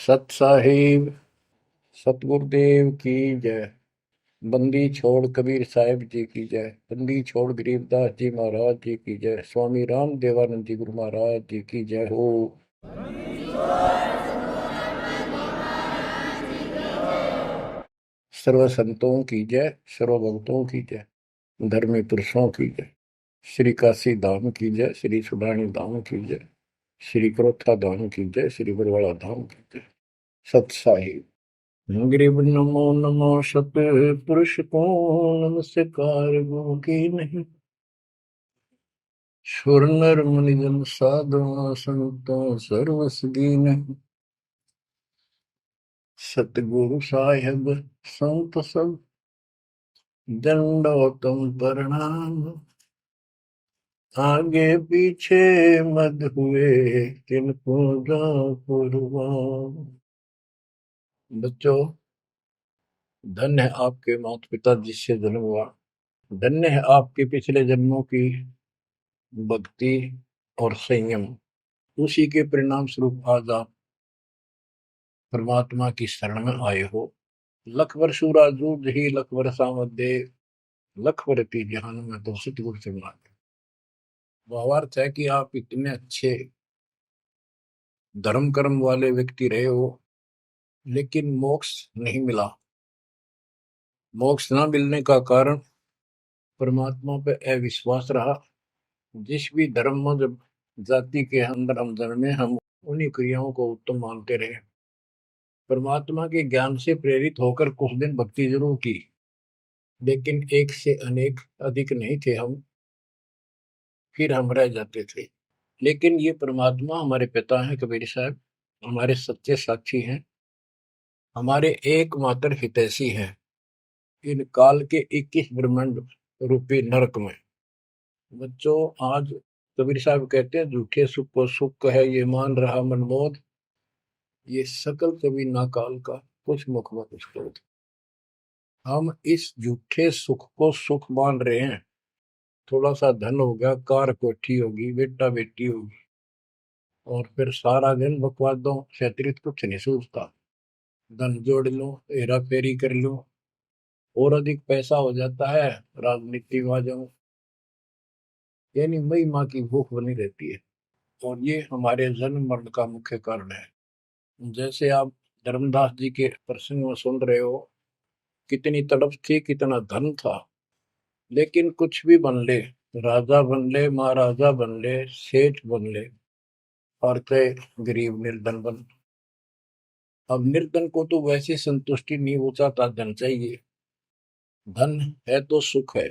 सत साहिब सतगुरुदेव की जय। बंदी छोड़ कबीर साहिब जी की जय। बंदी छोड़ गरीबदास जी महाराज जी की जय। स्वामी राम देवानंद जी गुरु महाराज जी की जय हो। सर्व संतों की जय, सर्व भक्तों की जय, धर्मी पुरुषों की जय। श्री काशी धाम की जय, श्री सुडानी धाम की जय, श्री क्रोथा धाम की जय, श्री बरवाड़ा धाम की जय। सत साहिब गरीब नमो नमो सत पुरुष को नमस्कार गो की नहीं। सुर नर मुनि जन साधु संतों सर्वस दीन। सतगुरु साहिब संत सब दंडोतम प्रणाम। आगे पीछे मत हुए तिनको जा कुर्बान। बच्चों, धन्य है आपके माता पिता जिससे जन्म हुआ। धन्य है आपके पिछले जन्मों की भक्ति और संयम। उसी के परिणाम स्वरूप आज आप परमात्मा की शरण में आए हो। लख वर्षूरा जूझ ही लख वर्षा मध्य लख वर्ती जहान में तो सतगुरु से मांगे। भावार्थ है कि आप इतने अच्छे धर्म कर्म वाले व्यक्ति रहे हो, लेकिन मोक्ष नहीं मिला। मोक्ष न मिलने का कारण परमात्मा पे अविश्वास रहा। जिस भी धर्म जब जाति के अंदर हम जन्मे, हम उन्हीं क्रियाओं को उत्तम मानते रहे। परमात्मा के ज्ञान से प्रेरित होकर कुछ दिन भक्ति जरूर की, लेकिन एक से अनेक अधिक नहीं थे हम, फिर हम रह जाते थे। लेकिन ये परमात्मा हमारे पिता हैं कबीर साहब, हमारे सच्चे साक्षी हैं, हमारे एकमात्र हितैषी हैं इन काल के 21 ब्रह्मांड रूपी नरक में। बच्चों, आज कबीर साहब कहते हैं झूठे सुख को सुख कहे ये मान रहा मनमोद, ये सकल कभी ना काल का कुछ मुख में कुछ क्रोध। हम इस झूठे सुख को सुख मान रहे हैं। थोड़ा सा धन हो गया, कार कोठी होगी, बेटा बेटी होगी, और फिर सारा दिन बकवादों से अतिरिक्त कुछ नहीं सोचता। धन जोड़ लो, हेरा फेरी कर लो, और अधिक पैसा हो जाता है, राजनीति में आ जाओ, यानी मई माँ की भूख बनी रहती है। और ये हमारे जन्म मरण का मुख्य कारण है। जैसे आप धर्मदास जी के प्रसंग में सुन रहे हो, कितनी तड़प थी, कितना धन था, लेकिन कुछ भी बन ले, राजा बन ले, महाराजा बन ले, सेठ बन ले, और कहे गरीब निर्धन बन। अब निर्धन को तो वैसे संतुष्टि नहीं, वो चाहता धन चाहिए। धन है तो सुख है।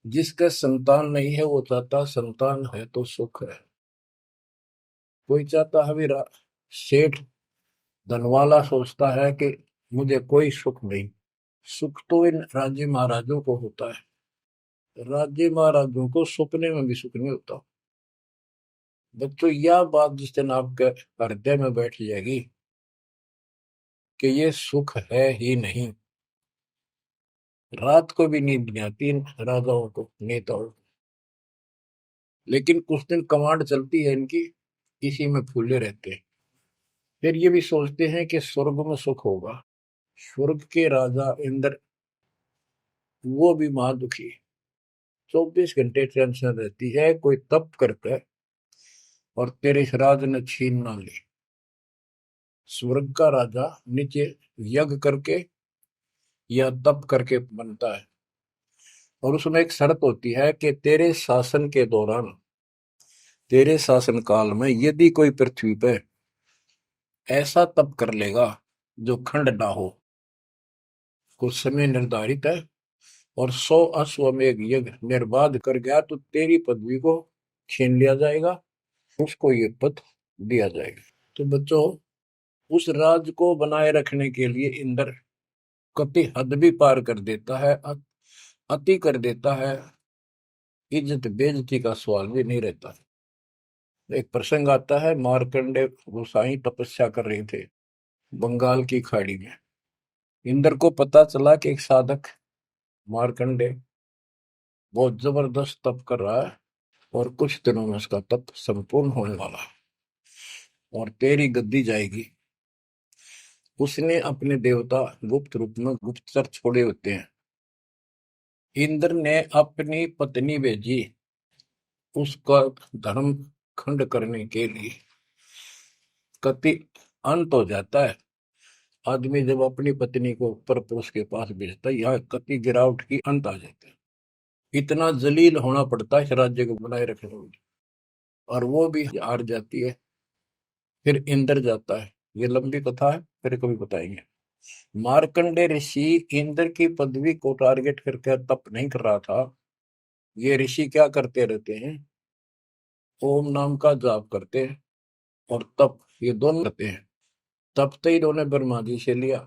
जिसका संतान नहीं है वो चाहता संतान है तो सुख है। कोई चाहता है मेरा सेठ धनवाला सोचता है कि मुझे कोई सुख नहीं। सुख तो इन राज्य महाराजों को होता है। राज्य महाराजों को सपने में भी सुख नहीं होता। बच्चों, यह बात जिस दिन आपके हृदय में बैठ जाएगी कि ये सुख है ही नहीं, रात को भी नींद नहीं आती इन राजाओं को, नेताओं को। लेकिन कुछ दिन कमांड चलती है इनकी, इसी में फूले रहते हैं। फिर ये भी सोचते हैं कि स्वर्ग में सुख होगा। स्वर्ग के राजा इंद्र, वो भी महादुखी, 24 घंटे टेंशन रहती है, कोई तप करता है और तेरे इस राज ने छीन ना ले। स्वर्ग का राजा नीचे यज्ञ करके या तप करके बनता है, और उसमें एक शर्त होती है कि तेरे शासन के दौरान, तेरे शासन काल में यदि कोई पृथ्वी पर ऐसा तप कर लेगा जो खंड ना हो, कुछ समय निर्धारित है, और 100 अश्वमेध यज्ञ निर्बाध कर गया, तो तेरी पदवी को छीन लिया जाएगा, उसको ये पद दिया जाएगा। तो बच्चों, उस राज को बनाए रखने के लिए इंद्र कति हद भी पार कर देता है, अति कर देता है। इज्जत बेइज्जती का सवाल भी नहीं रहता। एक प्रसंग आता है, मार्कंडे गोसाई तपस्या कर रहे थे बंगाल की खाड़ी में। इंद्र को पता चला कि एक साधक मार्कंडे बहुत जबरदस्त तप कर रहा है और कुछ दिनों में उसका तप संपूर्ण होने वाला है। और तेरी गद्दी जाएगी। उसने अपने देवता गुप्त रूप में गुप्तचर छोड़े होते हैं। इंद्र ने अपनी पत्नी भेजी उसका धर्म खंड करने के लिए। कति अंत हो जाता है आदमी जब अपनी पत्नी को परपुरुष के पास भेजता है, यहाँ कति गिरावट की अंत आ जाता है। इतना जलील होना पड़ता है इस राज्य को बनाए रखने में, और वो भी हार जाती है। फिर इंद्र जाता है। ये लंबी कथा है, फिर कभी बताएंगे। मार्कंडे ऋषि इंद्र की पदवी को टारगेट करके तप नहीं कर रहा था। ये ऋषि क्या करते रहते हैं, ओम नाम का जाप करते हैं और तप, ये दोनों करते हैं। तप तो इन्होंने ब्रह्मा जी से लिया।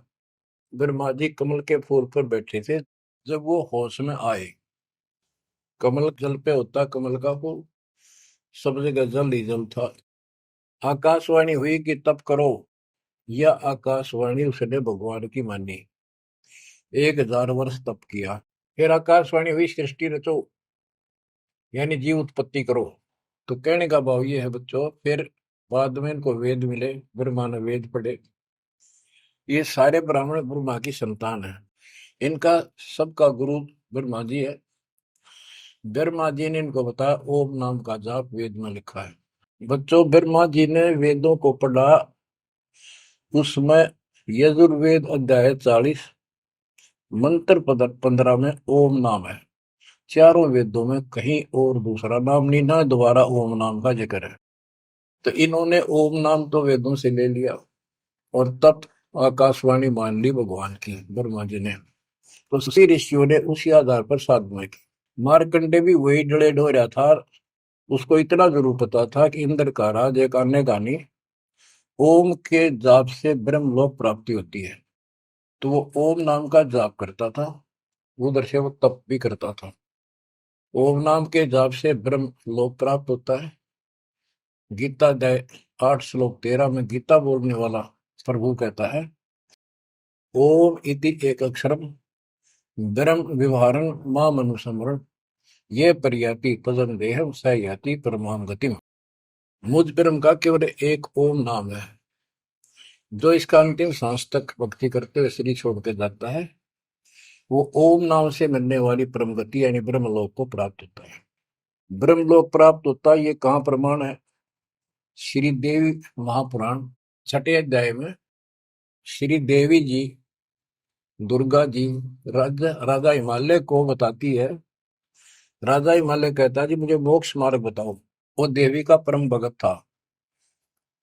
ब्रह्मा जी कमल के फूल पर बैठे थे। जब वो होश में आए, कमल जल पे होता कमल का फूल, सब जगह जल ही जल था। आकाशवाणी हुई कि तप करो। यह आकाशवाणी उसने भगवान की मानी। 1000 वर्ष तप किया। फिर आकाशवाणी हुई सृष्टि रचो, यानी जीव उत्पत्ति करो। तो कहने का भाव ये है बच्चों, फिर बाद में इनको वेद मिले, ब्रह्मा ने वेद पढ़े। ये सारे ब्राह्मण ब्रह्मा की संतान है। इनका सबका गुरु ब्रह्मा जी है। ब्रह्मा जी ने इनको बताया ओम नाम का जाप वेद में लिखा है। बच्चों, ब्रह्मा जी ने वेदों को पढ़ा। उसमें यजुर्वेद अध्याय 40 मंत्र 15 में ओम नाम है। चारों वेदों में कहीं और दूसरा नाम नहीं, ना दोबारा ओम नाम का जिक्र है। तो इन्होंने ओम नाम तो वेदों से ले लिया और तब आकाशवाणी मान ली भगवान की ब्रह्मा जी ने। तो उसी ऋषियों ने उसी आधार पर साधना की। मार्कंडे भी वही डले ढोया था। उसको इतना जरूर पता था कि इंद्र का राज एक अन्य गानी ओम के जाप से ब्रह्मलोक प्राप्ति होती है। तो वो ओम नाम का जाप करता था, उधर से वो तप भी करता था। ओम नाम के जाप से ब्रह्म लोक प्राप्त होता है। गीता अध्याय 8 श्लोक 13 में गीता बोलने वाला प्रभु कहता है ओम इति एक अक्षरम ब्रह्म विवहारं माम अनुस्मरण ये पर्याति पदम देहम स याति परमाम गतिम। मुझ ब्रह्म का केवल एक ओम नाम है, जो इसका अंतिम सांस तक भक्ति करते हुए शरीर छोड़ के जाता है, वो ओम नाम से मिलने वाली परम गति यानी ब्रह्मलोक को प्राप्त होता है। ब्रह्मलोक प्राप्त होता है, ये कहाँ प्रमाण है? श्री देवी महापुराण 6ठे अध्याय में श्री देवी जी दुर्गा जी राजा हिमालय को बताती है। राजा हिमालय कहता है जी मुझे मोक्ष मार्ग बताओ। वो देवी का परम भगत था।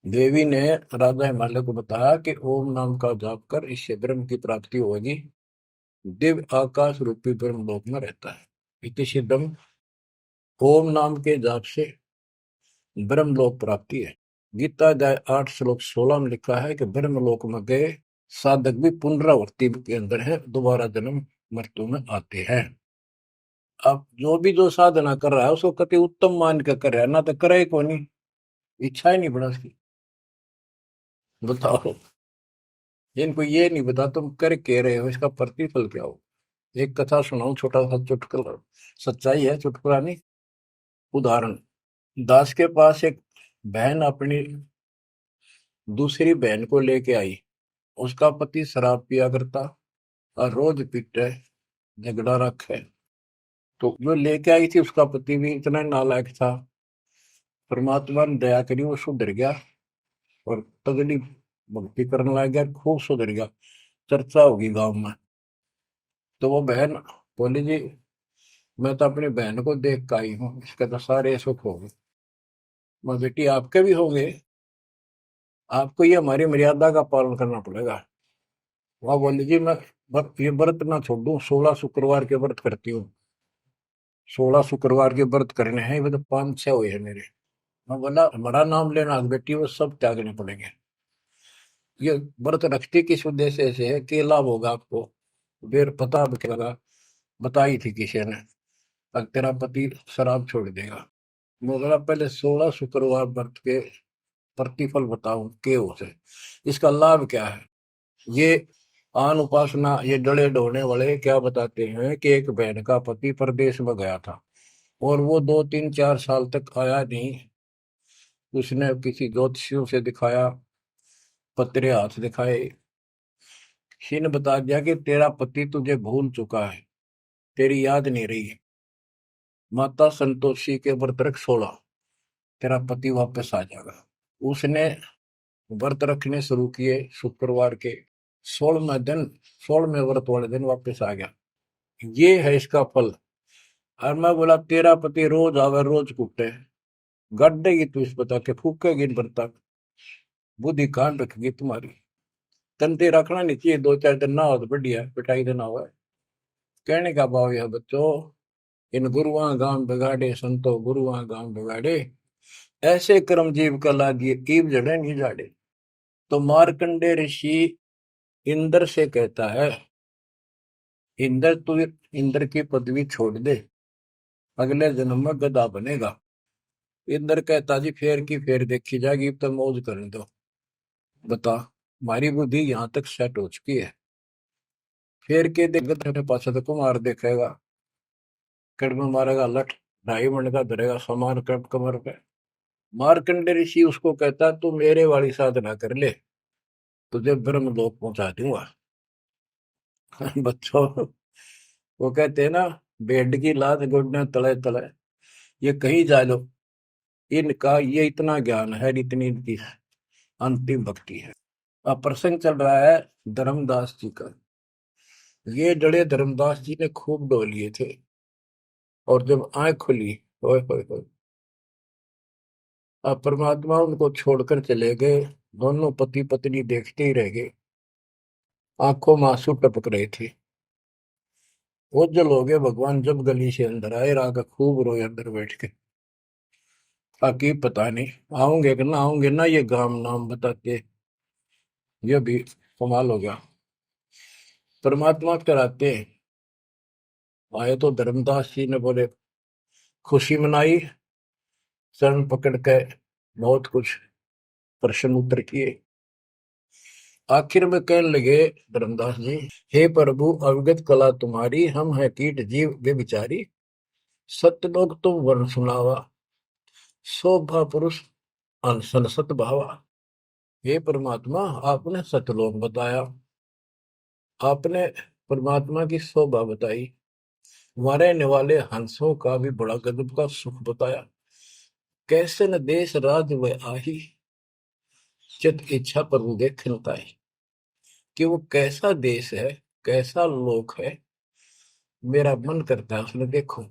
देवी ने राजा हिमालय को बताया कि ओम नाम का जाप कर, इससे ब्रह्म की प्राप्ति होगी। दिव्य आकाश रूपी ब्रह्म लोक में रहता है। इति सिद्धम, ओम नाम के जाप से ब्रह्म लोक प्राप्ति है। गीता अध्याय 8 श्लोक 16 में लिखा है कि ब्रह्म लोक में गए साधक भी पुनरावृत्ति के अंदर है, दोबारा जन्म मृत्यु में आते हैं। अब जो साधना कर रहा है उसको कति उत्तम मान के कर रहा है, ना तो करे को नहीं, इच्छा ही नहीं बड़ा उसकी। बताओ, इनको ये नहीं बता तुम कर के रहे हो, इसका प्रतिफल क्या हो। एक कथा सुनाऊं, छोटा सा चुटकुला, सच्चाई है, चुटकुला नहीं। उदाहरण, दास के पास एक बहन अपनी दूसरी बहन को लेके आई। उसका पति शराब पिया करता और रोज पीटे, झगड़ा रखे। तो जो लेके आई थी उसका पति भी इतना नालायक था। परमात्मा ने दया करी, वो सुधर गया और तगड़ी भक्ति करने लग गया, खूब सुधर गया, चर्चा होगी गांव में। तो वो बहन बोली जी मैं तो अपनी बहन को देख के आई हूँ, इसके तो सारे सुख हो गए। मैं बेटी आपके भी होंगे, आपको ये हमारी मर्यादा का पालन करना पड़ेगा। वह बोली जी मैं ये व्रत ना छोड़ दूं, 16 शुक्रवार के व्रत करती हूँ। 16 शुक्रवार के व्रत करने हैं, वो तो 5-6 हुए हैं मेरे। मैं बोला हमारा नाम लेना बेटी, वो सब त्यागने पड़ेंगे। ये व्रत रखती किस उद्देश्य से है, कि लाभ होगा आपको। फिर पता लगा, बताई थी किसी ने, अब तेरा पति शराब छोड़ देगा। मैं बोला पहले 16 शुक्रवार व्रत के प्रतिफल बताऊं के उसे, इसका लाभ क्या है। ये आन उपासना, ये डले ढोने वाले क्या बताते हैं कि एक बहन का पति परदेश में गया था और वो 2-3-4 साल तक आया नहीं। उसने किसी ज्योतिषियों से दिखाया, पतरे हाथ दिखाए, किसी ने बता दिया कि तेरा पति तुझे भूल चुका है, तेरी याद नहीं रही है, माता संतोषी के व्रत रख 16, तेरा पति वापस आ जाएगा। उसने व्रत रखने शुरू किए, शुक्रवार के 16वें दिन, 16वें व्रत वाले दिन वापस आ गया। ये है इसका फल। और मैं बोला तेरा पति रोज आवे रोज कुटे, गड्ढेगी तू इस बता के, फूकेगी इन बर्ता, बुद्धि कान रखेगी तुम्हारी, तंते रखना नहीं चाहिए, 2-4 दिन ना हो तो बढ़िया, पिटाई देना हुआ है। कहने का भाव यह बच्चों, इन गुरुआ गांव बिगाड़े संतो गुरुआ गांव बिगाड़े, ऐसे कर्म जीव का लागिए कीव जड़े नहीं जाड़े। तो मार्कंडे ऋषि इंद्र से कहता है, इंद्र तू इंद्र की पदवी छोड़ दे, अगले जन्म में गधा बनेगा। इंद्र कहता जी फेर की फेर देखी जाएगी, तो मौज करने दो। बता, हमारी बुद्धि यहाँ तक सेट हो चुकी है, फेर के देख गधे पास तो कुमार देखेगा, कड़म मारेगा लठ, 2.5 मिनट का धरेगा समान कमर पे। मार्कंडे ऋषि उसको कहता तू मेरे वाली साधना कर ले, तुझे ब्रह्म लोक पहुंचा दूंगा। बच्चों, वो कहते हैं ना, बेड की लात गुडने तले तले, ये कहीं जा लो, इनका ये इतना ज्ञान है, इतनी इनकी अंतिम भक्ति है। अब प्रसंग चल रहा है धर्मदास जी का। ये जड़े धर्मदास जी ने खूब डो लिए थे, और जब आंख खुली, ओए होए होए, अब परमात्मा उनको छोड़कर चले गए, दोनों पति पत्नी देखते ही रह गए, आंखों में आंसू टपक रहे थे। ओझल हो गए भगवान जब गली से अंदर आए, राग खूब रोए अंदर बैठ के, ताकि पता नहीं आऊंगे कि ना आऊंगे ना, ये गांव नाम बताते, ये भी कमाल हो गया। परमात्मा कराते आए तो धर्मदास जी ने बोले खुशी मनाई, शरण पकड़ के बहुत कुछ प्रश्न उत्तर किए। आखिर में कहने लगे धर्मदास जी, हे प्रभु अवगत कला तुम्हारी, हम है कीट जीव व्यभिचारी, सत्य लोग तुम वर्ण सुनावा, शोभा पुरुष अनसन सत भावा। हे परमात्मा, आपने सतलोक बताया, आपने परमात्मा की शोभा बताई, रहने वाले हंसों का भी बड़ा गजब का सुख बताया, कैसे न देश राज वह आही, चित इच्छा प्रभु देखन ताई। कि वो कैसा देश है, कैसा लोक है, मेरा मन करता है उसने देखो।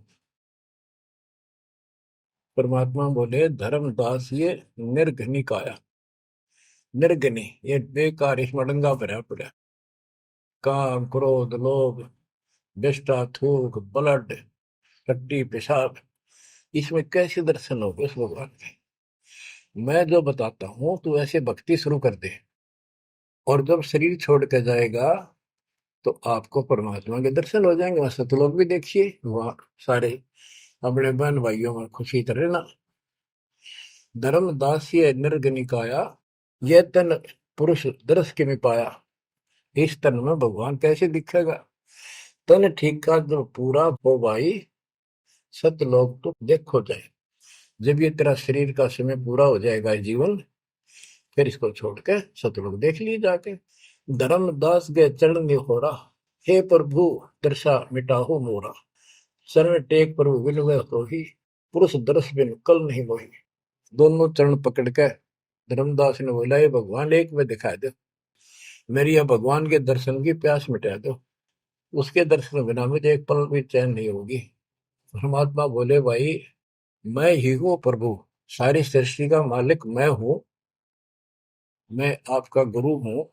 परमात्मा बोले धर्मदास ये निर्घनी काया, निर्घनी ये बेकार, इसमें डंगा भरा पड़ा, काम क्रोध लोभ विष्टा थूक ब्लड टट्टी पेशाब, इसमें कैसे दर्शन होगे उस भगवान के। मैं जो बताता हूं तू ऐसे भक्ति शुरू कर दे, और जब शरीर छोड़ के जाएगा तो आपको परमात्मा के दर्शन हो जाएंगे। वहां सतलोक भी देखिए, वहां सारे अपने बहन भाइयों में खुशी करे ना। धर्मदास ये निर्गनिकाया, ये तन पुरुष दर्श के में पाया, इस तन में भगवान कैसे दिखेगा। तन ठीक का जो पूरा हो भाई, सतलोक तो देखो जाए। जब ये तेरा शरीर का समय पूरा हो जाएगा जीवन, फिर इसको छोड़ के सतलोक देख लिए जाके। धर्मदास के चरण हो रहा, हे प्रभु दर्शा मिटाहो मोरा, शरण टेक प्रभु विनय हो ही, पुरुष दर्श बिन कल नहीं मोही। दोनों चरण पकड़ के धर्मदास ने बोला, ये भगवान एक में दिखा दो, मेरी यह भगवान के दर्शन की प्यास मिटा दो, उसके दर्शन बिना मुझे एक पल भी चैन नहीं होगी। परमात्मा बोले भाई मैं ही हूँ प्रभु, सारी सृष्टि का मालिक मैं हूँ, मैं आपका गुरु हूँ।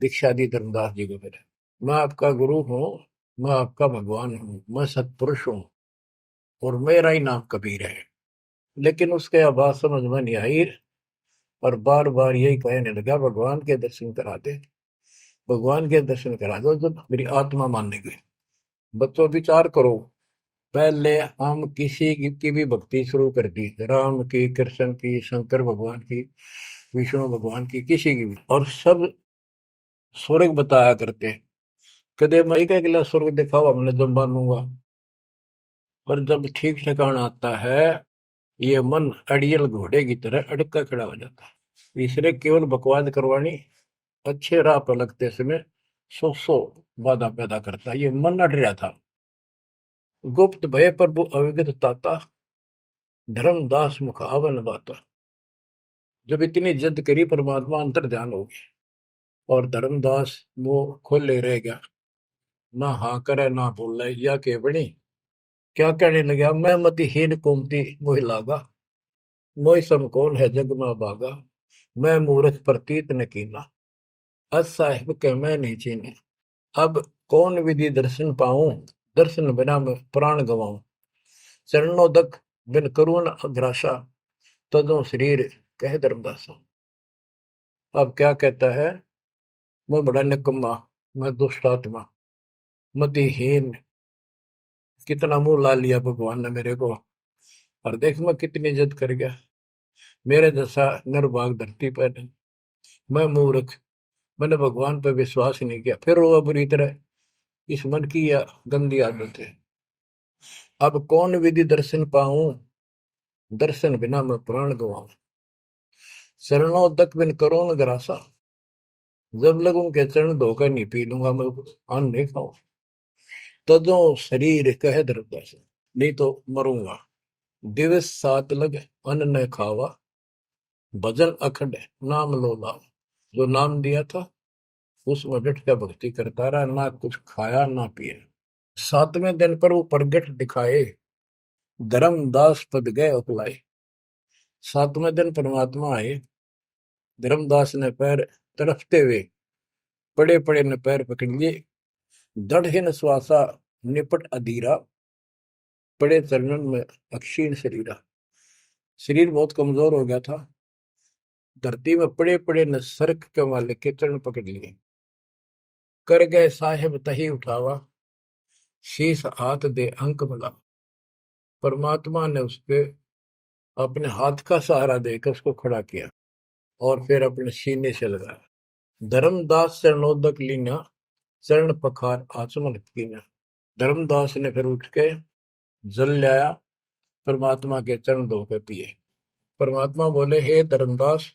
दीक्षा दी धर्मदास जी को मेरे, मैं आपका गुरु हूँ, मैं आपका भगवान हूँ, मैं सतपुरुष हूँ, और मेरा ही नाम कबीर है। लेकिन उसके आवाज समझ में नहीं आई, और बार बार यही कहने लगा भगवान के दर्शन करा दे, भगवान के दर्शन करा दो। जब मेरी आत्मा मानने गई, बच्चों विचार करो, पहले हम किसी की भी भक्ति शुरू कर दी, राम की, कृष्ण की, शंकर भगवान की, विष्णु भगवान की, किसी की भी, और सब स्वर्ग बताया करते, कदे मैं क्या अगला स्वर्ग दिखाओ हमने जब मानूंगा। पर जब ठीक ठिकाना आता है, ये मन अड़ियल घोड़े की तरह अड़का खड़ा हो जाता है। इसने केवल बकवाद करवानी, अच्छे राह पर लगते समय सौ बाधा पैदा करता है। ये मन अड़ रहा था। गुप्त भय प्रभु अविगत ताता, धर्मदास मुख आवन बाता। जब इतनी जिद करी परमात्मा अंतर ध्यान हो गया और धर्मदास वो खोले रह गया, ना हाँ करे ना बोले, या के बनी क्या कहने लगा, मैं मतिहीन कुमती मोहि लागा, मोहि सम कौन है जग में भागा, मैं मूर्ख प्रतीत न कीना, अस साहिब के मैं नहीं चीने। अब कौन विधि दर्शन पाऊं, दर्शन बिना मैं प्राण गवाऊं, चरणोदक बिन करुण अग्रासा, तदो शरीर कह धर्मदासा। अब क्या कहता है, मैं बड़ा निकम्मा, मैं दुष्ट आत्मा, मतिहीन, कितना मुंह ला लिया भगवान ने मेरे को, और देख मैं कितनी जिद कर गया, मेरे जैसा निर्भाग धरती पर नहीं। मैं मूर्ख, मैंने भगवान पर विश्वास ही नहीं किया। फिर वो बुरी तरह, इस मन की या गंदी आदत है। अब कौन विधि दर्शन पाऊं, दर्शन बिना मैं प्राण गवाऊं, चरणों तक बिन करो न ग्रासा, जब लगूं के चरण धोकर नहीं पी लूंगा मैं, अन्न नहीं खाऊं, तदो शरीर कह धर्मदास, नहीं तो मरूंगा। दिवस सात लग अन्न न खावा, भजन अखंड नाम लो लावा। जो नाम दिया था उसमें डट के भक्ति करता रहा, ना कुछ खाया ना पिया। सातवें दिन पर वो प्रगट दिखाए, धर्मदास पद गए उपलाए। सातवें दिन परमात्मा आए, धर्मदास ने पैर तड़फते हुए पड़े पड़े ने पैर पकड़ लिए, दृढ़ श्वासा निपट अधीरा, पड़े चरणन में अक्षीण शरीरा। शरीर बहुत कमजोर हो गया था, धरती में पड़े पड़े ने सरक के वाले के चरण पकड़ लिए, कर गए साहेब तही उठावा, शीश हाथ दे अंक मिला। परमात्मा ने उसके अपने हाथ का सहारा देकर उसको खड़ा किया और फिर अपने सीने से लगाया। धर्मदास चरणोदक लीना, चरण पखार आचमन कीना। धर्मदास ने फिर उठ के जल लाया, परमात्मा के चरण धो के पिए। परमात्मा बोले, हे धर्मदास,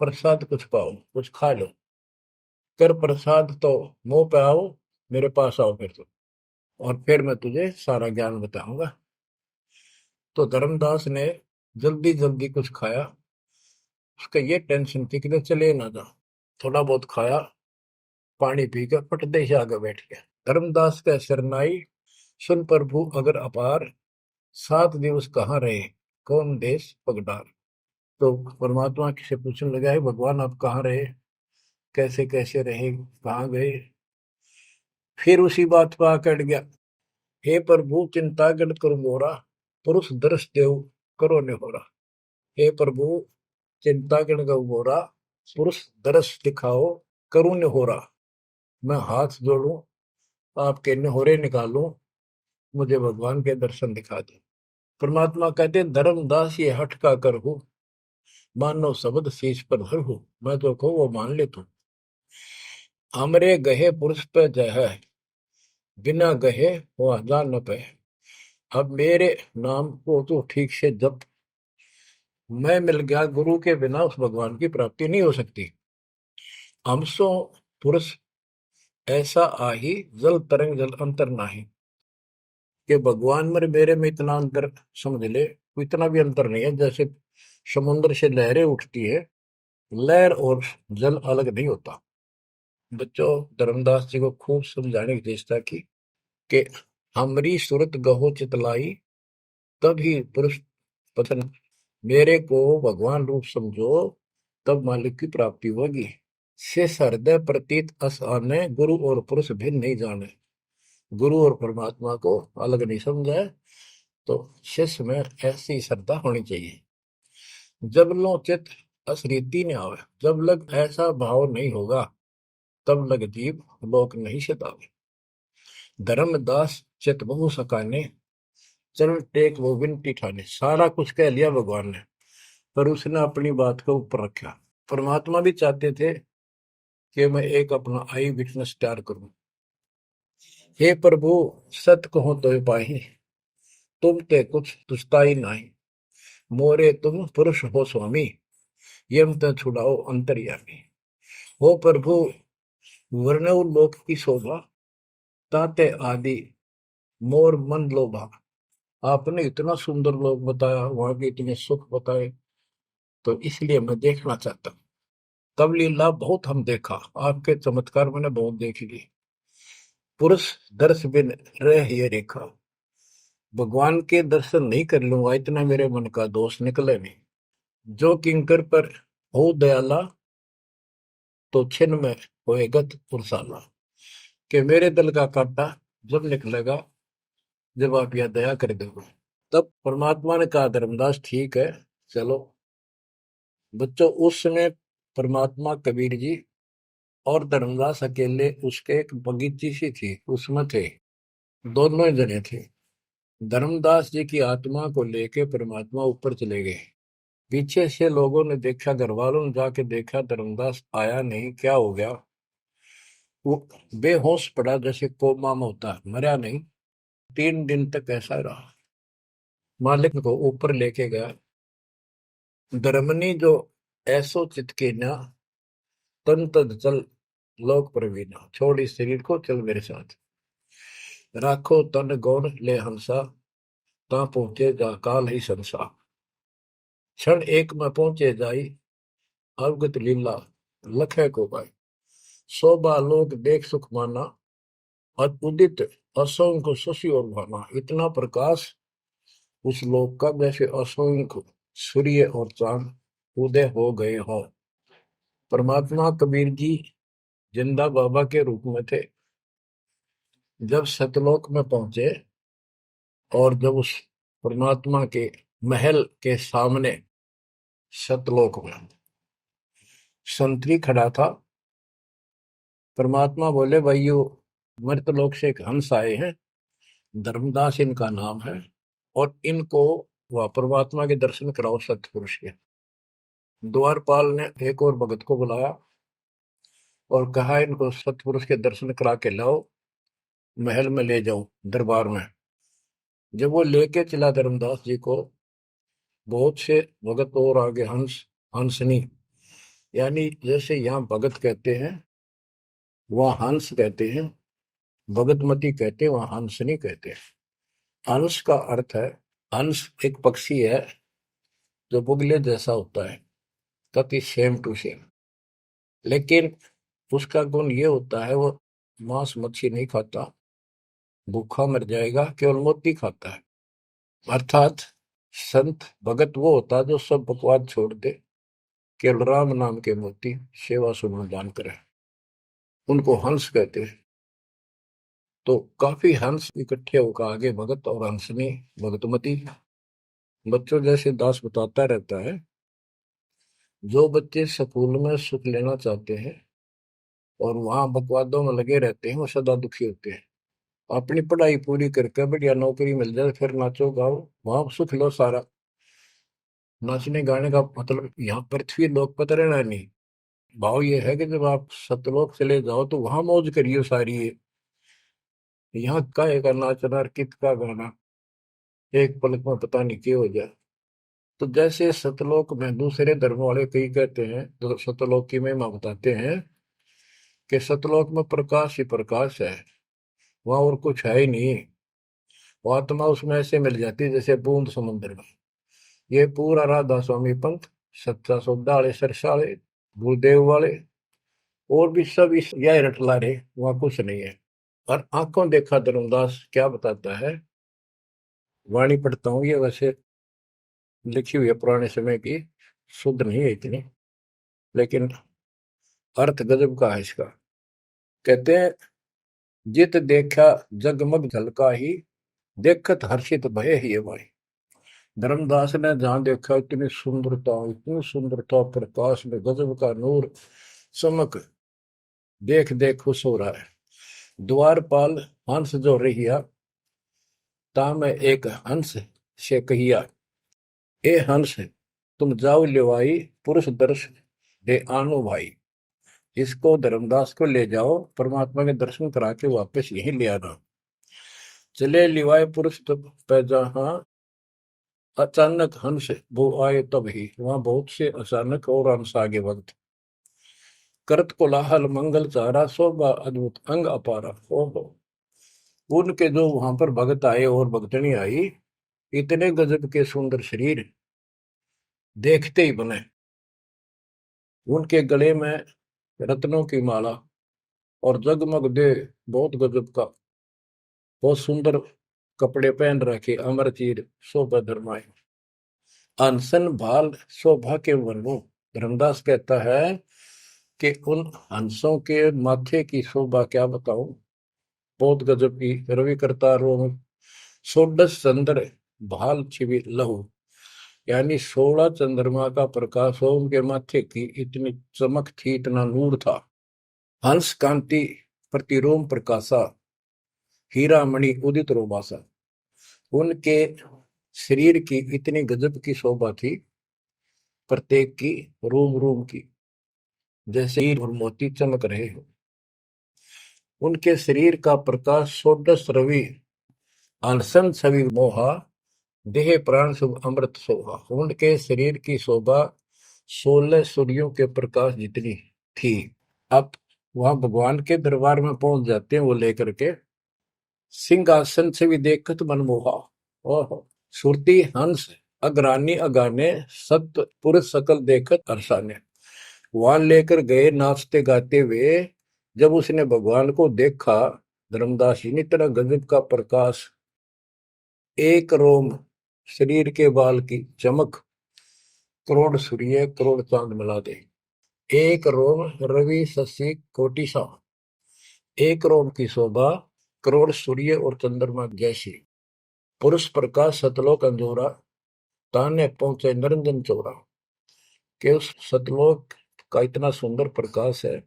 प्रसाद कुछ पाओ, कुछ खा लो, कर प्रसाद तो मुंह पे आओ, मेरे पास आओ फिर तो, और फिर मैं तुझे सारा ज्ञान बताऊंगा। तो धर्मदास ने जल्दी जल्दी कुछ खाया। उसका ये टेंशन थी कि चले ना जा। थोड़ा बहुत खाया, पानी पीकर पटदे से आगे बैठ गया। धर्मदास का शरनाई सुन प्रभु अगर अपार, 7 दिवस कहाँ रहे, कौन देश पगडार। तो परमात्मा से पूछने लगा, है भगवान आप कहाँ रहे, कैसे कैसे रहे, कहाँ गए। फिर उसी बात पर आकर गया, हे प्रभु चिंता गण करो मोरा, पुरुष दर्श देव करो ने हो रहा। हे प्रभु चिंता गण गौ मोरा, पुरुष दर्श दिखाओ करूं ने हो रहा। मैं हाथ जोड़ूं, आपके निहोरे निकालूं, मुझे भगवान के दर्शन दिखा दे। परमात्मा कहते, धर्मदास ये हट का कर हो, मानो शब्द शीश पर धर हो। मैं तो कहूँ वो मान ले तू। हमरे गहे पुरुष पे जय है, बिना गहे वो हजार न पे। अब मेरे नाम को तो ठीक से जप, मैं मिल गया गुरु के बिना उस भगवान की प्राप्ति नहीं हो सकती। हमसो पुरुष ऐसा आही, जल तरंग जल अंतर नाही। कि भगवान मेरे में इतना अंतर समझ ले, इतना भी अंतर नहीं है। जैसे समुद्र से लहरें उठती है, लहर और जल अलग नहीं होता। बच्चों, धर्मदास जी को खूब समझाने की चेष्टा की कि हमारी सूरत गहो चितलाई, तभी पुरुष पतन, मेरे को भगवान रूप समझो, तब मालिक की प्राप्ति होगी। से हृदय प्रतीत अस आने, गुरु और पुरुष भिन्न नहीं जाने। गुरु और परमात्मा को अलग नहीं समझा है। तो शिष्य में ऐसी श्रद्धा होनी चाहिए। जब लो चित असरीति ने आवे, जब लग ऐसा भाव नहीं होगा, तब लग जीव लोक नहीं सतावे। धर्मदास चित बहु सकाने, चरण टेक वो विनती ठाने। सारा कुछ कह लिया भगवान ने, पर उसने अपनी बात को ऊपर रखा। परमात्मा भी चाहते थे कि मैं एक अपना आई विटनेस तैयार करूं। हे प्रभु सत कहो तो पाही, तुम ते कुछ तुस्ताई नहीं। मोरे तुम पुरुष हो स्वामी, यम त छुड़ाओ अंतर्यामी। हो प्रभु, वर्णव लोक की शोभा, ताते आदि मोर मन लोभा। आपने इतना सुंदर लोक बताया, वहां के इतने सुख बताए, तो इसलिए मैं देखना चाहता हूँ। तब लीला बहुत हम देखा, आपके चमत्कार मैंने बहुत देख लिए। पुरुष दर्श बिन रह ये रेखा, भगवान के दर्शन नहीं कर लूंगा इतना मेरे मन का दोष निकले नहीं। जो किंकर पर हो दयाला, तो छिन में होएगा पुरसाला। कि मेरे दिल का कांटा जब निकलेगा, जब आप यह दया कर दोगे। तब परमात्मा ने कहा, धर्मदास ठीक है, चलो। बच्चों, उस समय परमात्मा कबीर जी और धर्मदास अकेले उसके एक बगीची सी थी, उसमें थे, दोनों ही जने थे। धर्मदास जी की आत्मा को लेके परमात्मा ऊपर चले गए। पीछे से लोगों ने देखा, घर वालों ने जाके देखा, धर्मदास आया नहीं, क्या हो गया। वो बेहोश पड़ा, जैसे कोमा में होता है, मरा नहीं। 3 दिन तक ऐसा रहा। मालिक को ऊपर लेके गया। धर्मनी जो ऐसो चित के ना, तन तद चल लोक प्रवीणा। छोड़ इस शरीर को, चल मेरे साथ। राखो तन गौर ले हंसा, ता पहुंचे जा काल ही संसा। क्षण एक में पहुंचे जाई, अवगत लीला लखे को पाई। शोभा लोक देख सुख माना, उदित असंख्य शशि और भाना। इतना प्रकाश उस लोक का, जैसे असंख्य सूर्य और चांद उदय हो गए हों। परमात्मा कबीर जी जिंदा बाबा के रूप में थे। जब सतलोक में पहुंचे और जब उस परमात्मा के महल के सामने सतलोक में संतरी खड़ा था, परमात्मा बोले, भाइयों, मृतलोक से एक हंस आए हैं, धर्मदास इनका नाम है, और इनको वह परमात्मा के दर्शन कराओ सतपुरुष के। द्वारपाल ने एक और भगत को बुलाया और कहा, इनको सतपुरुष के दर्शन करा के लाओ, महल में ले जाओ, दरबार में। जब वो लेके चला धर्मदास जी को, बहुत से भगत और आगे हंस, हंसनी, यानी जैसे यहाँ भगत कहते हैं वहाँ हंस कहते हैं, भगतमती कहते हैं, वहाँ हंसनी कहते हैं। हंस का अर्थ है, हंस एक पक्षी है जो बुगले जैसा होता है, कति सेम टू सेम, लेकिन उसका गुण ये होता है, वो मांस मच्छी नहीं खाता, भूखा मर जाएगा, केवल मोती खाता है। अर्थात संत भगत वो होता है जो सब बकवाद छोड़ दे, केवल राम नाम के मोती सेवा सुमन दान करे, उनको हंस कहते हैं। तो काफी हंस इकट्ठे होकर आगे भगत और हंसनी भगतमती। बच्चों, जैसे दास बताता रहता है, जो बच्चे स्कूल में सुख लेना चाहते हैं और वहां बकवादों में लगे रहते हैं, वो सदा दुखी होते हैं। अपनी पढ़ाई पूरी करके बढ़िया नौकरी मिल जाए, फिर नाचो गाओ, वहां सुख लो सारा। नाचने गाने का मतलब यहाँ पृथ्वी लोक पर रहना नहीं। भाव ये है कि जब आप सतलोक चले जाओ तो वहां मौज करियो सारी। यहाँ का एक नाचना, कित का गाना, एक पलक में पता नहीं क्या हो जाए। तो जैसे सतलोक में दूसरे धर्म वाले कई कहते हैं, जो सतलोक की महिमा बताते हैं, कि सतलोक में प्रकाश ही प्रकाश है, वहां और कुछ है ही नहीं। वो आत्मा उसमें ऐसे मिल जाती है जैसे बूंद समुद्र में। ये पूरा राधा स्वामी पंथ, सच्चा सौदा वाले, सरसा वाले, गुरुदेव वाले और भी सब इस यह रटला रहे, वहां कुछ नहीं है। और आंखों देखा धर्मदास क्या बताता है, वाणी पढ़ता हूँ, ये वैसे लिखी हुई है पुराने समय की, शुद्ध नहीं है इतनी, लेकिन अर्थ गजब का है इसका। कहते हैं, जित देखा जगमग झलका ही, देखत हर्षित भय ही भाई। धर्मदास ने जहां देखा, इतनी सुंदरता, प्रकाश में गजब का नूर, चमक, देख देख खुश हो रहा है। द्वारपाल हंस जो रहिया, ता में एक हंस से कहिया, ए हंस, तुम जाओ लिवाई, पुरुष दर्श दे आनो भाई। इसको धर्मदास को ले जाओ, परमात्मा के दर्शन करा के वापस यहीं ले आना। चले लिवाए पुरुष तब पैजा, हाँ अचानक हंस वो आए तब ही, वहां बहुत से अचानक और हंस आगे वक्त। करत कोलाहल मंगल चारा, शोभा अद्भुत अंग अपारा। ओहो, उनके जो वहां पर भगत आए और भगतनी आई, इतने गजब के सुंदर शरीर देखते ही बने। उनके गले में रत्नों की माला और जगमग दे, बहुत गजब का, बहुत सुंदर कपड़े पहन रखे, अमर चीर शोभा धर्माए। अनसन भाल शोभा के वर्णो। धर्मदास कहता है कि उन हंसों के माथे की शोभा क्या बताऊं, बहुत गजब की। रवि करता रोम षोडश चंद्र भाल छिवि लहू, यानी 16 चंद्रमा का प्रकाश हो उनके माथे की, इतनी चमक थी, इतना नूर था। हंस कांति प्रतिरोम प्रकाशा, हीरा मणि उदित रोमासा। उनके शरीर की इतनी गजब की शोभा थी, प्रत्येक की रोम रोम की जैसे हीर और मोती चमक रहे हो। उनके शरीर का प्रकाश षोडश रवि, अनसन छवि मोहा, देह प्राण शुभ अमृत शोभा। उनके शरीर की शोभा 16 सूर्यों के प्रकाश जितनी थी। अब वहां भगवान के दरबार में पहुंच जाते हैं वो लेकर के, सिंहासन से भी देखत मनमोहा। ओहो, सुरती हंस अग्रानी अगाने, सत्य पुरुष सकल देखत अरसाने। वहां लेकर गए नाचते गाते हुए। जब उसने भगवान को देखा, धर्मदास जी ने, तरह गजब का प्रकाश, एक रोम शरीर के बाल की चमक, करोड़ सूर्य करोड़ चांद मिला दे। एक रोम रवि शशि कोटि सा, एक रोम की शोभा करोड़ सूर्य और चंद्रमा जैसी। पुरुष प्रकाश सतलोक अंजोरा, ताने पहुंचे निरंजन चोरा। के उस सतलोक का इतना सुंदर प्रकाश है,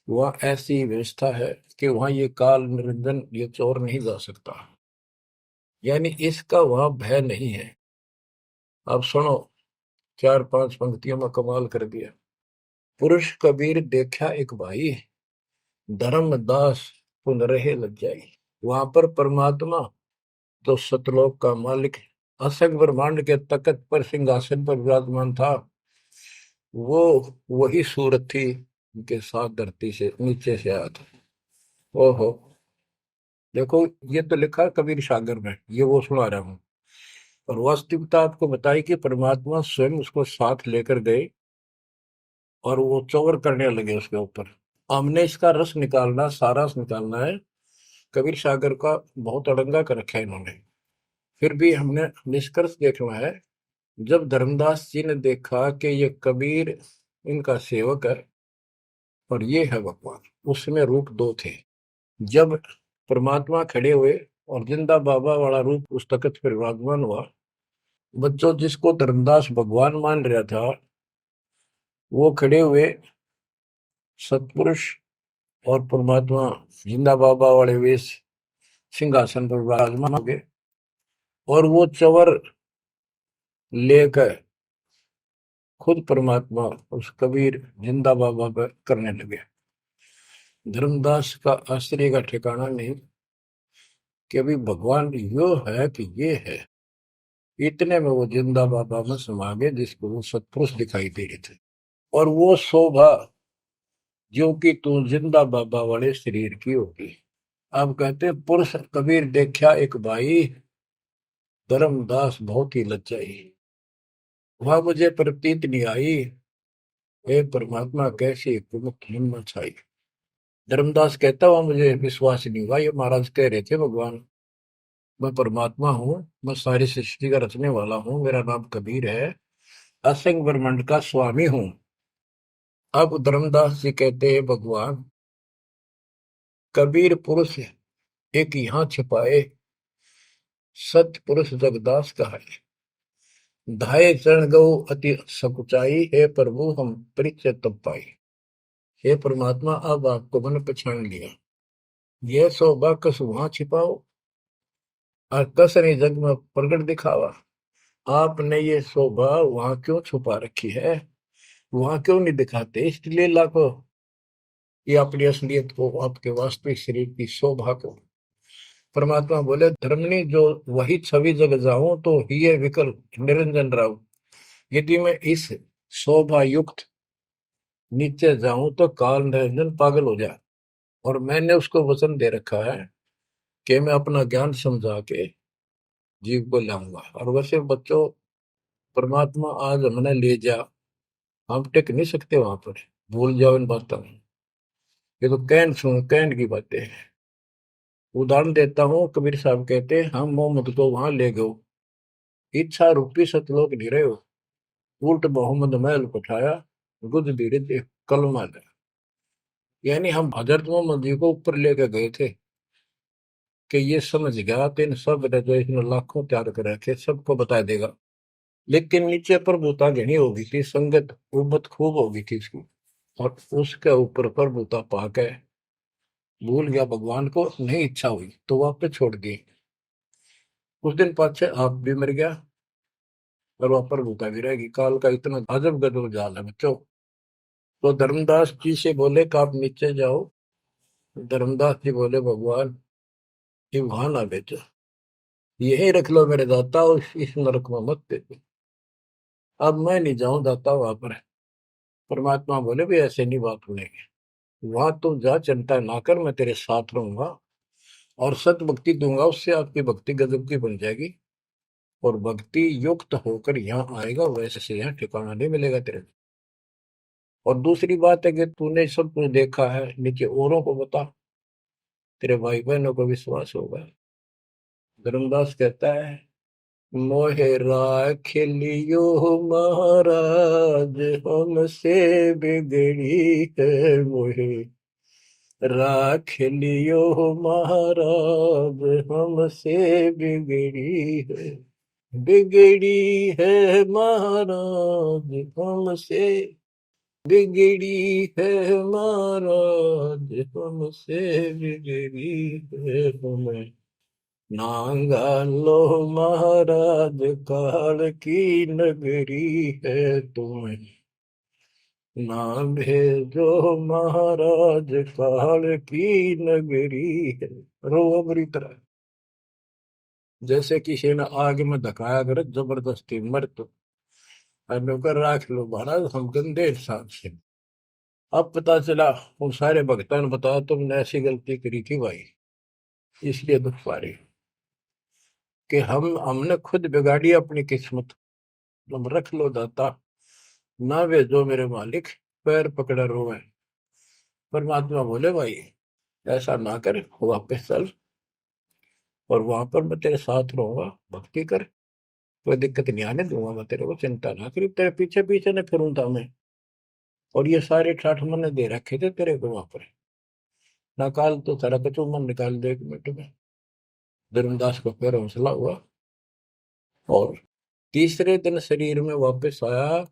वहां ऐसी व्यवस्था है कि वहां ये काल निरंजन, ये चोर नहीं जा सकता, यानी इसका वहां भय नहीं है। अब सुनो, 4-5 पंक्तियों में कमाल कर दिया। पुरुष कबीर देखा एक भाई, धर्मदास पुन रहे लज्जाई। वहां पर परमात्मा तो सतलोक का मालिक, असंग ब्रह्मांड के तकत पर सिंहासन पर विराजमान था, वो वही सूरत थी उनके साथ धरती से नीचे से आया था। ओहो, देखो ये तो लिखा कबीर सागर में, ये वो सुना रहा हूँ। और वास्तविकता आपको बताई कि परमात्मा स्वयं उसको साथ लेकर गए और वो चौवर करने लगे उसके ऊपर। हमने इसका रस निकालना, सारा रस निकालना है। कबीर सागर का बहुत अड़ंगा कर रखा है इन्होंने, फिर भी हमने निष्कर्ष देखना है। जब धर्मदास जी ने देखा कि ये कबीर इनका सेवक है और ये है भगवान, उसमें रूप दो थे। जब परमात्मा खड़े हुए और जिंदा बाबा वाला रूप उस तख्त पर विराजमान हुआ, बच्चों जिसको धर्मदास भगवान मान रहा था, वो खड़े हुए सतपुरुष और परमात्मा जिंदा बाबा वाले वेश सिंहासन पर विराजमान हो गए, और वो चवर लेकर खुद परमात्मा उस कबीर जिंदा बाबा पर करने लगे। धर्मदास का आश्चर्य का ठिकाना नहीं कि अभी भगवान यो है कि ये है। इतने में वो जिंदा बाबा में समा गए, जिसको वो सतपुरुष दिखाई दे रहे थे। और वो शोभा जो कि तू जिंदा बाबा वाले शरीर की होगी। अब कहते पुरुष कबीर देखा एक भाई, धर्मदास बहुत ही लज्जाई। वह मुझे प्रतीत नहीं आई, हे परमात्मा कैसी कुमुख हिम्मत छाई। धर्मदास कहता हुआ मुझे विश्वास नहीं हुआ, ये महाराज कह रहे थे भगवान मैं परमात्मा हूँ, मैं सारी सृष्टि का रचने वाला हूँ, मेरा नाम कबीर है, असंग ब्रह्मांड का स्वामी हूँ। अब धर्मदास जी कहते हैं भगवान कबीर पुरुष एक यहाँ छिपाए, सत्य पुरुष जगदास का है। धाये चरण गौ अति सकुचाई, हे प्रभु हम परिचय तब पाई। हे परमात्मा अब आपको मैंने पहचान लिया, यह शोभा कस वहां छिपाओ और कस ने जग में प्रगट दिखावा। आपने ये शोभा वहां क्यों छुपा रखी है, वहां क्यों नहीं दिखाते? इसलिए लाखों ये अपनी असलियत को, आपके वास्तविक शरीर की शोभा को परमात्मा बोले धर्मनी जो वही छवि जग जाऊं तो ही विकल निरंजन राव। यदि मैं इस शोभा युक्त नीचे जाऊं तो काल निरंजन पागल हो जाए। और मैंने उसको वचन दे रखा है कि मैं अपना ज्ञान समझा के जीव को लाऊंगा। और वैसे बच्चों, परमात्मा आज हमने ले जा, हम टिक नहीं सकते वहां पर। भूल जाओ इन बातों में। ये तो कहन सुन कहन की बातें हैं। उदाहरण देता हूँ, कबीर साहब कहते हैं हम मोहम्मद को वहां ले गए, इच्छा रूपी सतलोक नहीं रहे हो, उल्ट मोहम्मद महल पठाया, गुद बीड़े कलमा दे। यानी हम हजरत मोहम्मद जी को ऊपर लेके गए थे कि ये समझ गया तो इन सब ने जो इसने लाखों तैयार कर रखे सबको बता देगा। लेकिन नीचे प्रभुता घनी होगी थी, संगत उम्मत खूब होगी थी इसकी। और उसके ऊपर प्रभुता पाके भूल गया भगवान को, नहीं इच्छा हुई तो वापस छोड़ दी। कुछ दिन पाछे आप भी मर गया और वहां प्रभुता भी रहेगी। काल का इतना अजब गजब जाल है बच्चों। तो धर्मदास जी से बोले कि आप नीचे जाओ। धर्मदास जी बोले भगवान ये वहां ना भेजो, यही रख लो मेरे दाता, और इस नरक में मत भेजो। अब मैं नहीं जाऊं दाता वहां पर। परमात्मा बोले भी ऐसे नहीं बात सुनेगी, वहां तुम जा, चिंता ना कर, मैं तेरे साथ रहूंगा और सत भक्ति दूंगा, उससे आपकी भक्ति गजब की बन जाएगी। और भक्ति युक्त होकर यहाँ आएगा, वैसे से यहाँ ठिकाना नहीं मिलेगा तेरे। और दूसरी बात है कि तूने सब कुछ देखा है, नीचे औरों को बता, तेरे भाई बहनों को विश्वास होगा। धर्मदास कहता है मोहे राख लियो महाराज, हमसे बिगड़ी है मोहे राख लियो महाराज, हमसे बिगड़ी है। बिगड़ी है महाराज हमसे, बिगड़ी है महाराज हमसे, बिगड़ी है हमें। नांगा लो महाराज काल की नगरी है तुम्हें, ना भेजो महाराज काल की नगरी है। रो बुरी तरह, जैसे किसी ने आग में धकाया कर जबरदस्ती मर तो नौकर राख लो महाराज, हम गंदे इंसान से। अब पता चला उन सारे भक्तों ने बताया तुमने ऐसी गलती करी थी भाई, इसलिए दुख पा रही कि हमने खुद बिगाड़ी अपनी किस्मत। तुम रख लो दाता, ना भेजो मेरे मालिक, पैर पकड़ा रोवे। परमात्मा बोले भाई ऐसा ना कर, वापस चल और वहां पर मैं तेरे साथ रहूंगा, भक्ति कर, कोई दिक्कत नहीं आने दूंगा मैं तेरे को, चिंता ना करी, तेरे पीछे पीछे न फिरूं था मैं। और ये सारे ठाठ मैंने दे रखे थे तेरे को वहां पर, ना काल तो तेरा कचू मन निकाल दे 1 मिनट में। धर्मदास को फिर हौसला हुआ और तीसरे दिन शरीर में वापस आया।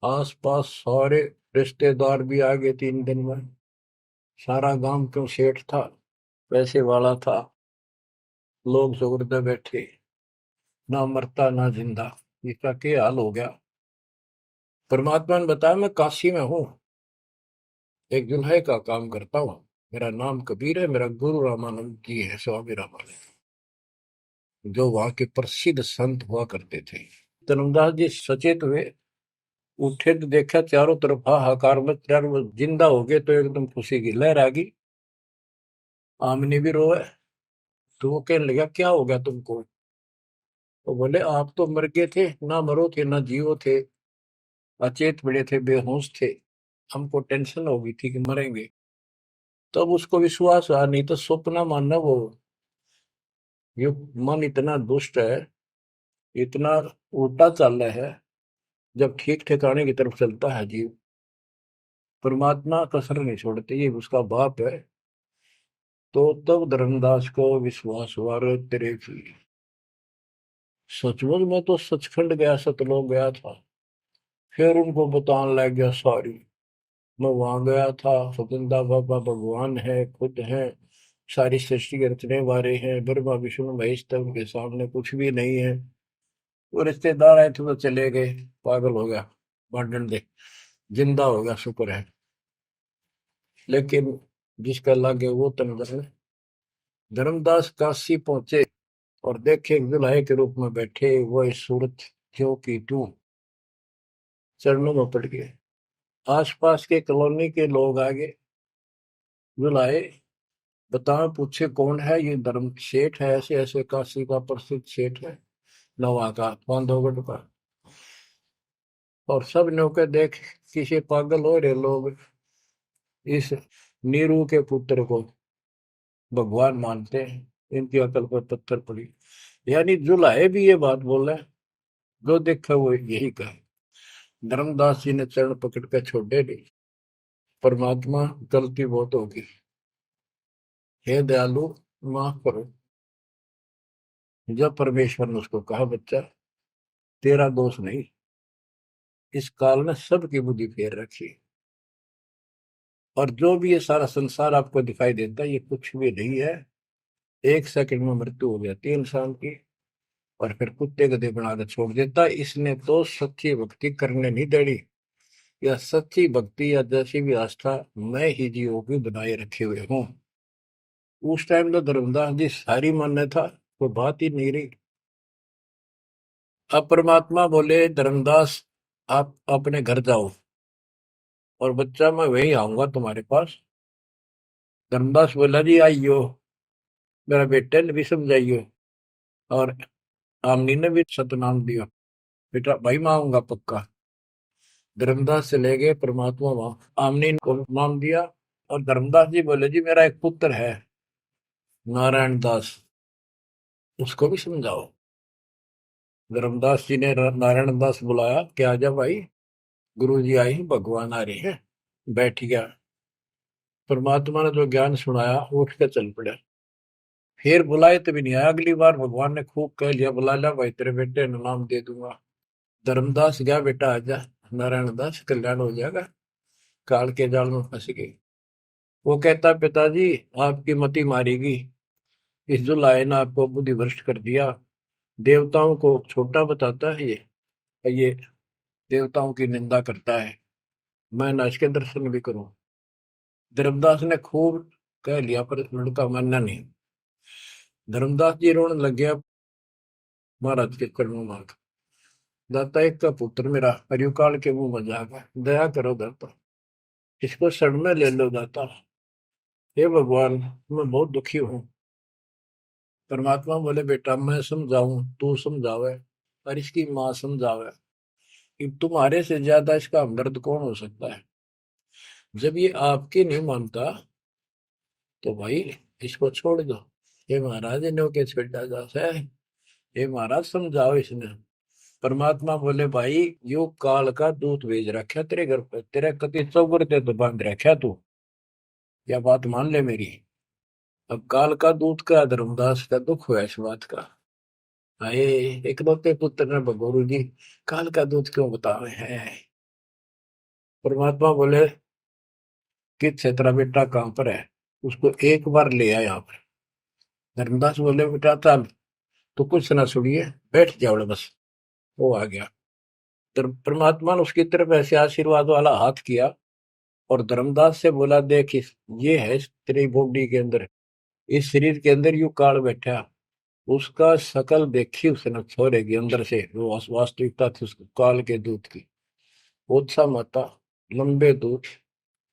आसपास सारे रिश्तेदार भी आ गए 3 दिन में। सारा गांव क्यों सेठ था, पैसे वाला था, लोग सुगरदे बैठे, ना मरता ना जिंदा, इसका क्या हाल हो गया। परमात्मा ने बताया मैं काशी में हूँ, एक जुल्हे का काम करता हूँ, मेरा नाम कबीर है, मेरा गुरु रामानंद जी है, स्वामी रामानंद, जो वहां के प्रसिद्ध संत हुआ करते थे। धर्मदास जी सचेत हुए, उठे तो देखा चारों तरफ हाहाकार में, चारों जिंदा हो गए तो एकदम खुशी की लहर आ गई। आमनी भी रोए, तो वो कहने लगा क्या हो गया तुमको। तो बोले आप तो मर गए थे, ना मरो थे ना जियो थे, अचेत पड़े थे, बेहोश थे, हमको टेंशन हो गई थी कि मरेंगे। तब उसको विश्वास आ, नहीं तो स्वप्न मानना वो। ये मन इतना दुष्ट है, इतना उल्टा चल रहा है, जब ठीक ठिकाने की तरफ चलता है जीव, परमात्मा कसर नहीं छोड़ते, ये उसका बाप है। तो तब धर्मदास को विश्वास हुआ रे तेरे की, सचमुच में तो सचखंड गया, सतलोक गया था। फिर उनको बताने लग गया सारी, मैं वहां गया था, सतंदा बाबा भगवान है, खुद है, सारी सृष्टि के रचने वाले हैं, ब्रह्मा विष्णु महेश, तब के सामने कुछ भी नहीं है। वो रिश्तेदार आए थे तो चले गए, पागल हो गया, भांडन दे, जिंदा हो गया शुक्र है। लेकिन जिसका लागे वो तन धर्मदास काशी पहुंचे और देखे दुल्हे के रूप में बैठे वह सूरत ज्यों की त्यों चरणों में पड़ गए। आसपास के कॉलोनी के लोग आगे बुलाए, बताओ पूछे कौन है ये? धर्म सेठ है, ऐसे ऐसे काशी का प्रसिद्ध सेठ है, नवा का बांधवगढ़ का। और सब नौके देख किसी पागल हो रहे लोग इस नीरू के पुत्र को भगवान मानते हैं, इनकी अकल पर पत्थर पड़ी। यानी जुलाहे भी ये बात बोले, जो देखा वो यही कहे। धर्मदास जी ने चरण पकड़ कर छोड़े नहीं, परमात्मा गलती बहुत होगी, हे दयालु माफ करो। जब परमेश्वर ने उसको कहा, बच्चा तेरा दोष नहीं, इस काल ने सबकी बुद्धि फेर रखी, और जो भी ये सारा संसार आपको दिखाई देता है ये कुछ भी नहीं है। एक सेकंड में मृत्यु हो जाती है इंसान की, और फिर कुत्ते गधे बनाकर छोड़ देता। इसने तो सच्ची भक्ति करने नहीं देनी, या सच्ची भक्ति या जैसी भी आस्था मैं ही जीवों की बनाए रखे हुए हूँ। उस टाइम तो धर्मदास जी सारी मान्य था, वो बात ही नहीं रही। अब परमात्मा बोले, धर्मदास आप अपने घर जाओ, और बच्चा मैं वही आऊंगा तुम्हारे पास। धर्मदास बोला, जी आइयो, मेरा बेटे ने भी समझाइयो, और आमनी ने भी सतनाम दिया, बेटा भाई मैं आऊंगा पक्का। धर्मदास चले गए, परमात्मा वहां आमनी को नाम दिया। और धर्मदास जी बोले, जी मेरा एक पुत्र है नारायण दास, उसको भी समझाओ। धर्मदास जी ने नारायण दास बुलाया कि आजा भाई, गुरु जी आए, भगवान आ रहे हैं। बैठ गया। परमात्मा ने जो ज्ञान सुनाया उठ के चल पड़ा। फिर बुलाए तभी नहीं आया। अगली बार भगवान ने खूब कह लिया, बुला लिया भाई, तेरे बेटे ने नाम दे दूंगा। धर्मदास गया, बेटा आजा, नारायण दास कल्याण हो जाएगा। काल के जाल में फंस गई। वो कहता, पिताजी आपकी मति मारेगी, इस जो लाए ने आपको बुद्धि भ्रष्ट कर दिया। देवताओं को छोटा बताता है ये देवताओं की निंदा करता है, मैं न इसके दर्शन भी करूं। धर्मदास ने खूब कह लिया, पर लड़का मानना नहीं। धर्मदास जी रोने लग गया, महाराज के चरणों मांग, दाता एक का पुत्र मेरा हरिकाल के मुंह में जागा, दया करो दाता, इसको शरण में ले लो दाता। हे भगवान मैं बहुत दुखी हूँ। परमात्मा बोले, बेटा मैं समझाऊं तू समझावे, और इसकी माँ समझावे, कि तुम्हारे से ज्यादा इसका हमदर्द कौन हो सकता है। जब ये आपकी नहीं मानता तो भाई इसको छोड़ दो। ये महाराज इन्हों के छेड़ा जा है, ये महाराज समझाओ इसने। परमात्मा बोले, भाई यो काल का दूत भेज रखा तेरे घर पे, तेरे कति चौगरते तो बांध रखा तू, या बात मान ले मेरी। अब काल का दूत का धर्मदास का दुख हुआ इस बात का। आए इकलौते पुत्र ने गुरु जी काल का दूत क्यों बता रहे हैं। परमात्मा बोले कि तेरा बेटा कहां पर है, उसको एक बार ले आया यहाँ पर। धर्मदास बोले, बेटा चल तो कुछ ना सुनिए, बैठ जाओ बस। वो आ गया। परमात्मा ने उसकी तरफ ऐसे आशीर्वाद वाला हाथ किया, और धर्मदास से बोला, देख ये है तेरी बॉडी के अंदर, इस शरीर के अंदर यू काल बैठा। उसका शकल देखी उसने छोरे के अंदर से, वो वास्तविकता थी उसको काल के दूत की। ओछा माता, लंबे दूत,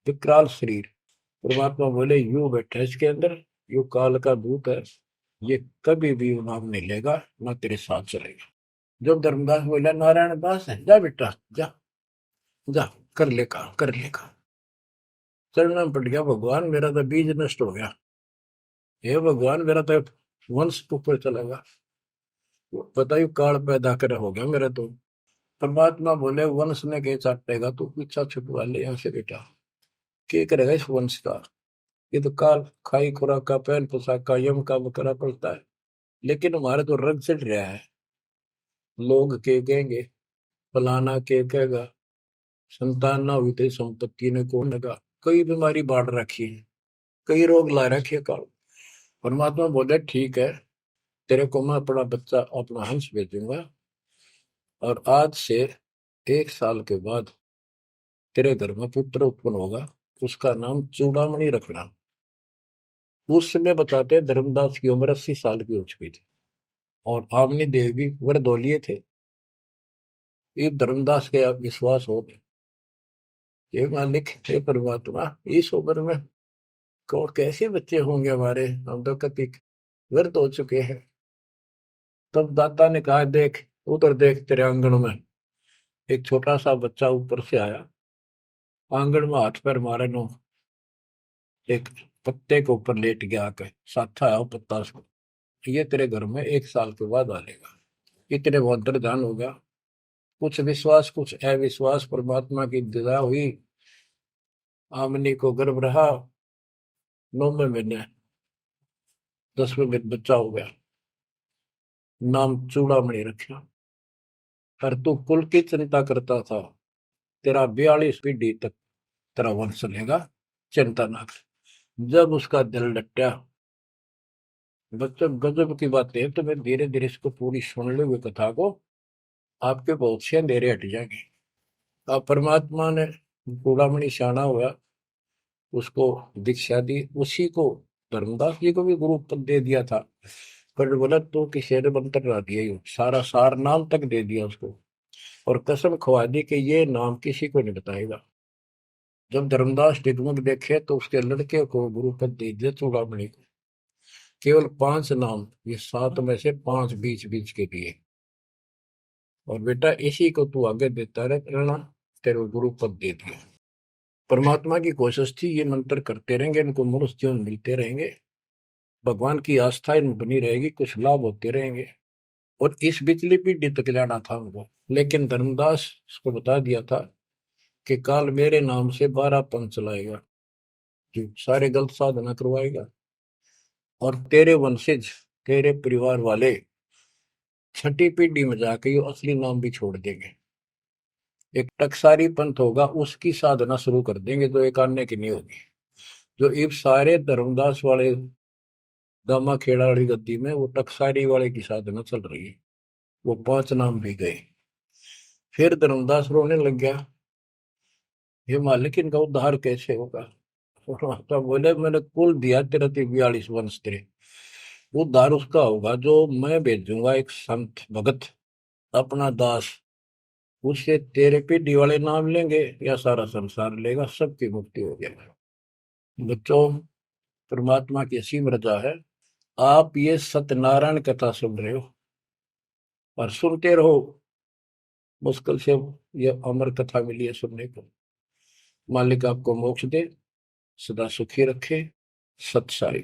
विकराल शरीर। परमात्मा बोले, यू बैठा इसके अंदर, यू काल का दूत है, ये कभी भी नाम नहीं लेगा, ना तेरे साथ चलेगा। जब धर्मदास बोला, नारायण दास है, जा बेटा जा, जा कर ले काम, कर ले काम। चरण में पड़ गया, भगवान मेरा तो बीज नष्ट हो गया, हे भगवान मेरा तो वंश ऊपर चलेगा, बताइए काल पैदा कर हो गया मेरा तो। परमात्मा बोले, वंश ने के चाटेगा, तू पीछा छुटवा ले यहाँ से बेटा, क्या करेगा इस वंश का। ये तो काल खाई खुराक का, पहन पोशाक का, यम का बकरा पड़ता है, लेकिन हमारे तो रंग चढ़ रहा है। लोग के कहेंगे, फलाना के कहेगा, संतान ना हुई तो संपत्ति ने कौन लगा, कई बीमारी बांट रखी है, कई रोग ला रखे काल। परमात्मा बोले, ठीक है, तेरे को मैं अपना बच्चा, अपना हंस भेजूंगा, और आज से 1 साल के बाद तेरे घर में पुत्र उत्पन्न होगा, उसका नाम चूड़ामणि रखना। उस समय बताते हैं धर्मदास की उम्र 80 साल की हो चुकी थी और आमनी देव भी वरदौलिये थे। ये धर्मदास के आप विश्वास हो गए, ये मालिक हे परमात्मा, इस उम्र में कौन कैसे बच्चे होंगे हमारे, हम तो कति व्यर्थ हो चुके हैं। तब दाता ने कहा, देख उधर देख, तेरे आंगन में एक छोटा सा बच्चा ऊपर से आया, आंगन में हाथ पैर मारे नो, एक पत्ते के ऊपर लेट गया आके, साथा आया वो पत्ता से, ये तेरे घर में 1 साल के बाद आएगा। इतने वो अंतर्धान हो गया। कुछ विश्वास कुछ अविश्वास, परमात्मा की दया हुई, आमनी को गर्भ रहा, 9वें महीने 10वें दिन बच्चा हो गया, नाम चूड़ामणि रखा। पर तू कुल की चिंता करता था, तेरा 42 पीढ़ी तक तेरा वंश चलेगा, चिंता ना कर। जब उसका दिल डटा, बच्चों गजब की बात है, तो मैं धीरे धीरे इसको पूरी सुन ली हुई कथा को, आपके बहुत से अंधेरे हट जाएंगे। अब परमात्मा ने चूड़ामणि शाना हुआ, उसको दीक्षा दी, उसी को धर्मदास जी को भी गुरु पद दे दिया था। पर बोला तो किसी ने मंत्र ना दिया, ही सारा सार नाम तक दे दिया उसको, और कसम खवा दी कि ये नाम किसी को नहीं बताएगा। जब धर्मदास डिगमग देखे तो उसके लड़के को गुरु पद दे दिया चूड़ामणि को, केवल 5 नाम, ये 7 में से 5 बीच बीच के दिए, और बेटा इसी को तू आगे देता रहना, तेरे गुरु पद दे दिया। परमात्मा की कोशिश थी, ये मंत्र करते रहेंगे, इनको मनुष्य जीवन मिलते रहेंगे, भगवान की आस्था इनमें बनी रहेगी, कुछ लाभ होते रहेंगे, और इस बिचली पीढ़ी तक जाना था उनको। लेकिन धर्मदास उसको बता दिया था कि काल मेरे नाम से 12 पंथ चलाएगा, जो सारे गलत साधना करवाएगा, और तेरे वंशज, तेरे परिवार वाले 6ठी पीढ़ी में जाके ये असली नाम भी छोड़ देंगे। एक टकसारी पंथ होगा, उसकी साधना शुरू कर देंगे, तो एक आने की नहीं होगी। जो इब सारे धर्मदास वाले दामा खेड़ा वाली गद्दी में वो टकसारी वाले की साधना चल रही है, वो 5 नाम भी गए। फिर धर्मदास रोने लग गया, ये मालिक इनका उद्धार कैसे होगा। तो बोले, मैंने कुल दिया तेरा 42 वंश, तेरे उद्धार उसका होगा जो मैं भेजूंगा, एक संत भगत अपना दास, उससे तेरे पीढ़ी वाले नाम लेंगे या सारा संसार लेगा, सबकी मुक्ति हो जाएगी। बच्चों, परमात्मा की असीम रजा है, आप ये सत्यनारायण कथा सुन रहे हो और सुनते रहो, मुश्किल से ये अमर कथा मिली है सुनने को। मालिक आपको मोक्ष दे, सदा सुखी रखे। सत साई।